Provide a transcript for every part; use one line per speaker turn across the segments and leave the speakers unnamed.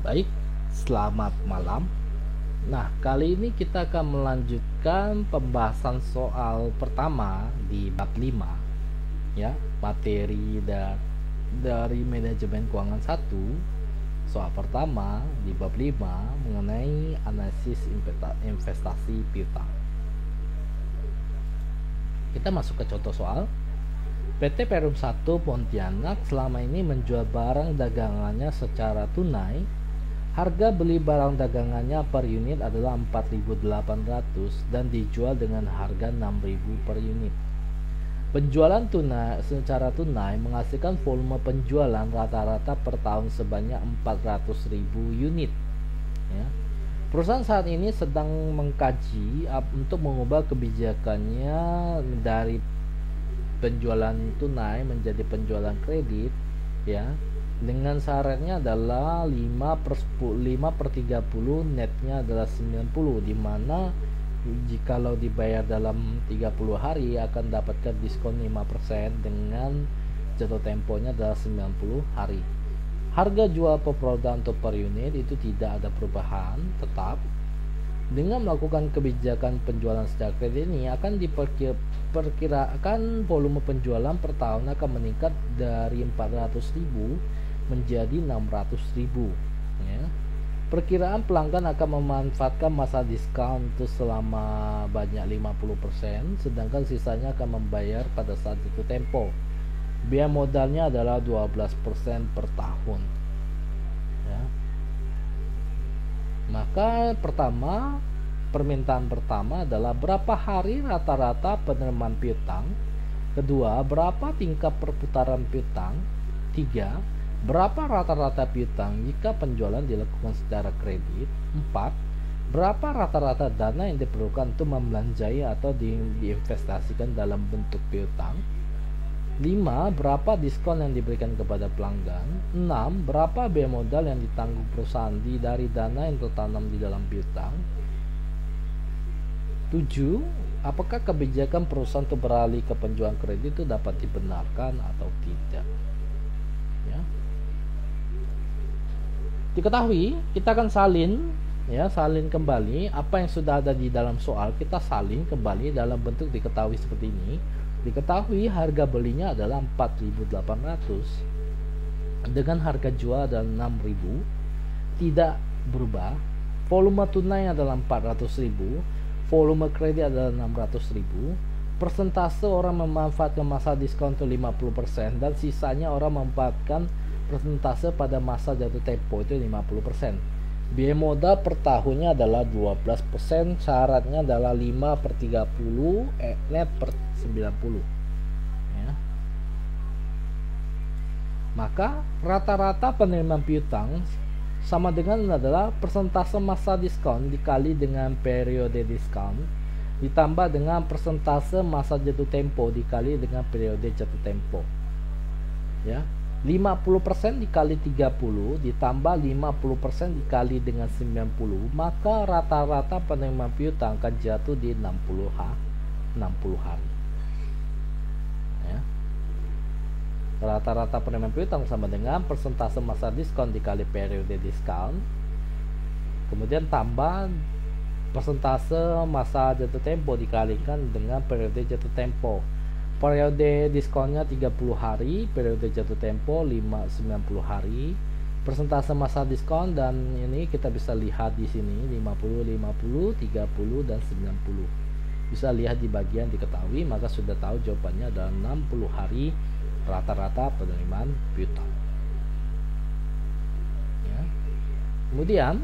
Baik, selamat malam. Nah, kali ini kita akan melanjutkan pembahasan soal pertama di bab 5, ya, materi dari manajemen keuangan 1. Soal pertama di bab 5 mengenai analisis investasi piutang. Kita masuk ke contoh soal. PT Perum 1 Pontianak selama ini menjual barang dagangannya secara tunai. Harga beli barang dagangannya per unit adalah 4.800 dan dijual dengan harga 6.000 per unit. Penjualan secara tunai menghasilkan volume penjualan rata-rata per tahun sebanyak 400.000 unit. Ya. Perusahaan saat ini sedang mengkaji untuk mengubah kebijakannya dari penjualan tunai menjadi penjualan kredit, ya, dengan syaratnya adalah 5/30, netnya adalah 90, di mana jikalau dibayar dalam 30 hari akan dapatkan diskon 5% dengan jatuh temponya adalah 90 hari. Harga jual per produk untuk per unit itu tidak ada perubahan, tetap. Dengan melakukan kebijakan penjualan secara kredit ini akan diperkirakan volume penjualan per tahun akan meningkat dari 400.000 menjadi 600.000, ya. Perkiraan pelanggan akan memanfaatkan masa diskon itu selama banyak 50%, sedangkan sisanya akan membayar pada saat itu tempo. Biaya modalnya adalah 12% per tahun, ya. Maka permintaan pertama adalah berapa hari rata-rata penerimaan piutang. Kedua, berapa tingkat perputaran piutang. 3. Berapa rata-rata piutang jika penjualan dilakukan secara kredit. 4. Berapa rata-rata dana yang diperlukan untuk membelanjai atau diinvestasikan dalam bentuk piutang. 5. Berapa diskon yang diberikan kepada pelanggan. 6. Berapa biaya modal yang ditanggung perusahaan dari dana yang tertanam di dalam piutang. 7. Apakah kebijakan perusahaan untuk beralih ke penjualan kredit itu dapat dibenarkan atau tidak, ya. Diketahui kita akan salin kembali apa yang sudah ada di dalam soal, kita salin kembali dalam bentuk diketahui seperti ini. Diketahui harga belinya adalah 4.800 dengan harga jual adalah 6.000, tidak berubah. Volume tunai adalah 400.000, volume kredit adalah 600.000. Persentase orang memanfaatkan masa diskon itu 50% dan sisanya orang memanfaatkan persentase pada masa jatuh tempo itu 50%. Biaya modal per tahunnya adalah 12%, syaratnya adalah 5/30, net per 90, ya. Maka rata-rata penerimaan piutang sama dengan adalah persentase masa diskon dikali dengan periode diskon ditambah dengan persentase masa jatuh tempo dikali dengan periode jatuh tempo, ya. 50% dikali 30 ditambah 50% dikali dengan 90, maka rata-rata penerimaan piutang akan jatuh di 60 hari, ya. Rata-rata penerimaan piutang sama dengan persentase masa diskon dikali periode diskon, kemudian tambah persentase masa jatuh tempo dikalikan dengan periode jatuh tempo. Periode diskonnya 30 hari, periode jatuh tempo 90 hari. Persentase masa diskon dan ini kita bisa lihat di sini 50, 50, 30 dan 90. Bisa lihat di bagian diketahui, maka sudah tahu jawabannya adalah 60 hari rata-rata penerimaan piutang, ya. Kemudian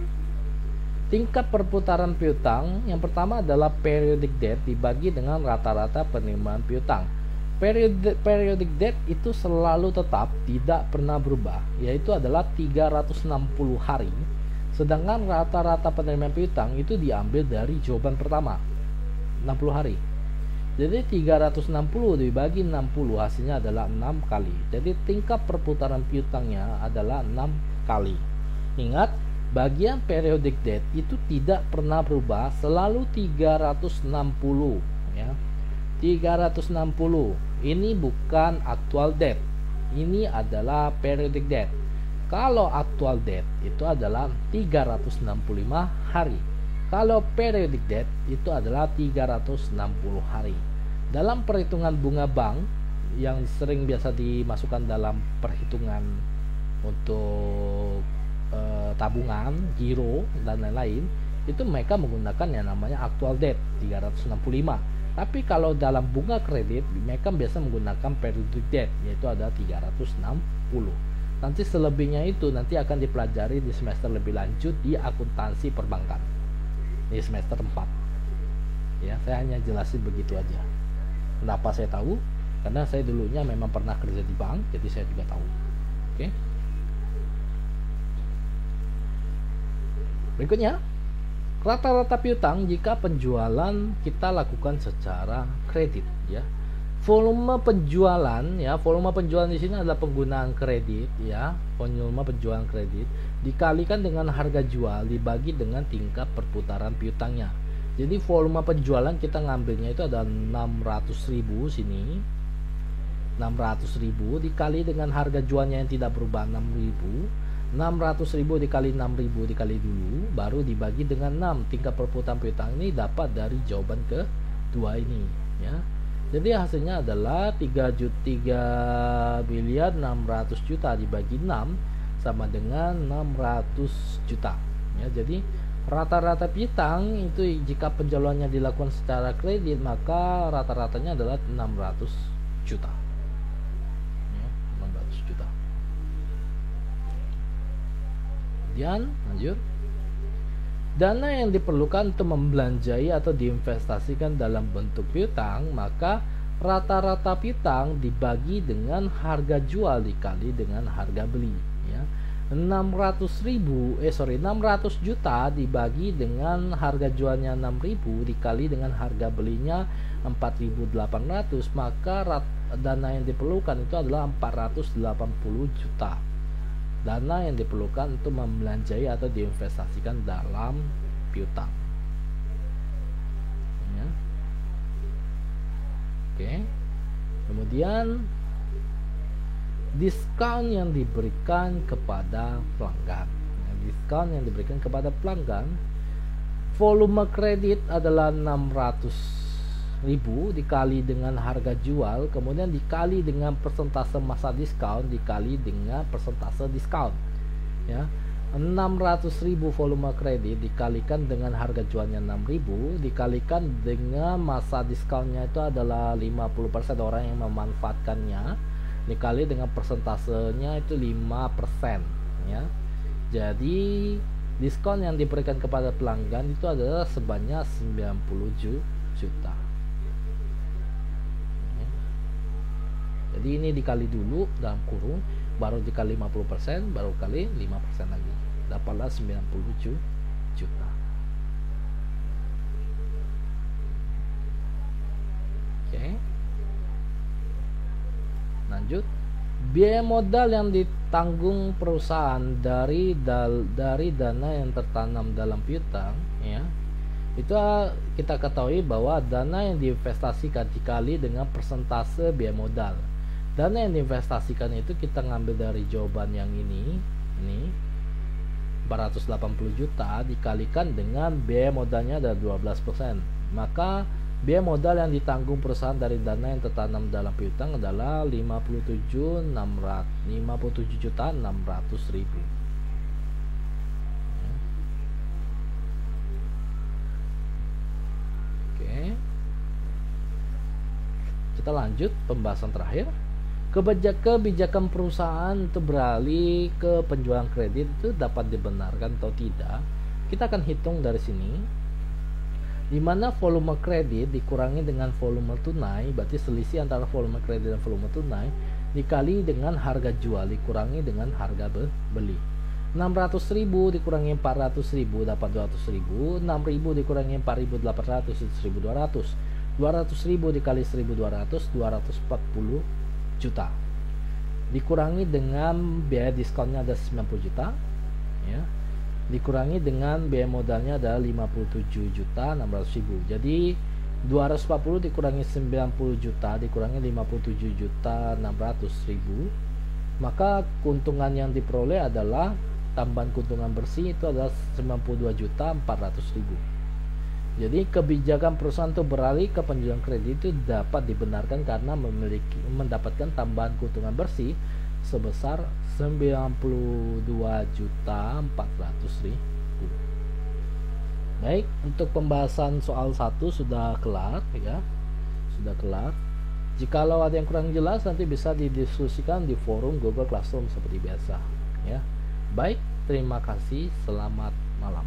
tingkat perputaran piutang yang pertama adalah periodic debt dibagi dengan rata-rata penerimaan piutang. Periodic debt itu selalu tetap, tidak pernah berubah, yaitu adalah 360 hari. Sedangkan rata-rata penerimaan piutang itu diambil dari jawaban pertama, 60 hari. Jadi 360 dibagi 60 hasilnya adalah 6 kali. Jadi tingkat perputaran piutangnya adalah 6 kali. Ingat, bagian periodic debt itu tidak pernah berubah, selalu 360, ya. 360 ini bukan actual debt, ini adalah periodic debt. Kalau actual debt itu adalah 365 hari. Kalau periodic debt itu adalah 360 hari. Dalam perhitungan bunga bank yang sering biasa dimasukkan dalam perhitungan untuk tabungan, giro dan lain-lain, itu mereka menggunakan yang namanya actual debt 365. Tapi kalau dalam bunga kredit mereka biasa menggunakan periodic debt, yaitu ada 360. Nanti selebihnya itu nanti akan dipelajari di semester lebih lanjut di akuntansi perbankan di semester 4. Ya, saya hanya jelasin begitu aja. Kenapa saya tahu? Karena saya dulunya memang pernah kerja di bank, jadi saya juga tahu. Oke. Berikutnya, rata-rata piutang jika penjualan kita lakukan secara kredit, ya. Volume penjualan di sini adalah penggunaan kredit, ya. Volume penjualan kredit dikalikan dengan harga jual dibagi dengan tingkat perputaran piutangnya. Jadi volume penjualan kita ngambilnya itu ada 600.000 sini. 600.000 dikali dengan harga jualnya yang tidak berubah 6.000. 600.000 dikali 6.000 dikali dulu, baru dibagi dengan 6. Tingkat perputaran piutang ini dapat dari jawaban kedua ini, ya. Jadi hasilnya adalah 3 miliar 600 juta dibagi 6 sama dengan 600 juta. Ya, jadi rata-rata piutang itu jika penjualannya dilakukan secara kredit maka rata-ratanya adalah 600 juta. Ya, 600 juta. Kemudian lanjut. Dana yang diperlukan untuk membelanjai atau diinvestasikan dalam bentuk piutang, maka rata-rata piutang dibagi dengan harga jual dikali dengan harga beli, ya. 600 juta dibagi dengan harga jualnya 6.000 dikali dengan harga belinya 4.800, maka dana yang diperlukan itu adalah 480 juta. Dana yang diperlukan untuk membelanjai atau diinvestasikan dalam piutang, ya. Oke. Kemudian diskon yang diberikan kepada pelanggan, ya, diskon yang diberikan kepada pelanggan. Volume kredit adalah 600.000 dikali dengan harga jual, kemudian dikali dengan persentase masa diskon dikali dengan persentase diskon, ya. 600.000 volume kredit dikalikan dengan harga jualnya 6.000 dikalikan dengan masa diskonnya itu adalah 50% orang yang memanfaatkannya dikali dengan persentasenya itu 5%, ya. Jadi diskon yang diberikan kepada pelanggan itu adalah sebanyak 90 juta. Jadi ini dikali dulu dalam kurung, baru dikali 50%, baru kali 5% lagi, dapatlah 90 juta. Oke. Lanjut. Biaya modal yang ditanggung perusahaan dari dana yang tertanam dalam piutang, ya. Itu kita ketahui bahwa dana yang diinvestasikan dikali dengan persentase biaya modal. Dana yang diinvestasikan itu kita ngambil dari jawaban yang ini 480 juta dikalikan dengan biaya modalnya ada 12%. Maka biaya modal yang ditanggung perusahaan dari dana yang tertanam dalam piutang adalah 57.600.000. Oke. Kita lanjut pembahasan terakhir. Kebijakan perusahaan untuk beralih ke penjualan kredit itu dapat dibenarkan atau tidak. Kita akan hitung dari sini, di mana volume kredit dikurangi dengan volume tunai, berarti selisih antara volume kredit dan volume tunai dikali dengan harga jual dikurangi dengan harga beli. 600.000 dikurangi 400.000 dapat 200.000. 6.000 dikurangi 4.800 itu 1.200. 200.000 dikali 1.200 240 juta. Dikurangi dengan biaya diskonnya ada 90 juta, ya. Dikurangi dengan biaya modalnya adalah 57.600.000. Jadi 240 dikurangi 90 juta dikurangi 57.600.000 maka keuntungan yang diperoleh adalah tambahan keuntungan bersih itu adalah 92.400.000. Jadi kebijakan perusahaan untuk beralih ke penjualan kredit itu dapat dibenarkan karena mendapatkan tambahan keuntungan bersih sebesar 92.400.000. Baik, untuk pembahasan soal 1 sudah kelar ya. Sudah kelar. Jikalau ada yang kurang jelas nanti bisa didiskusikan di forum Google Classroom seperti biasa ya. Baik, terima kasih. Selamat malam.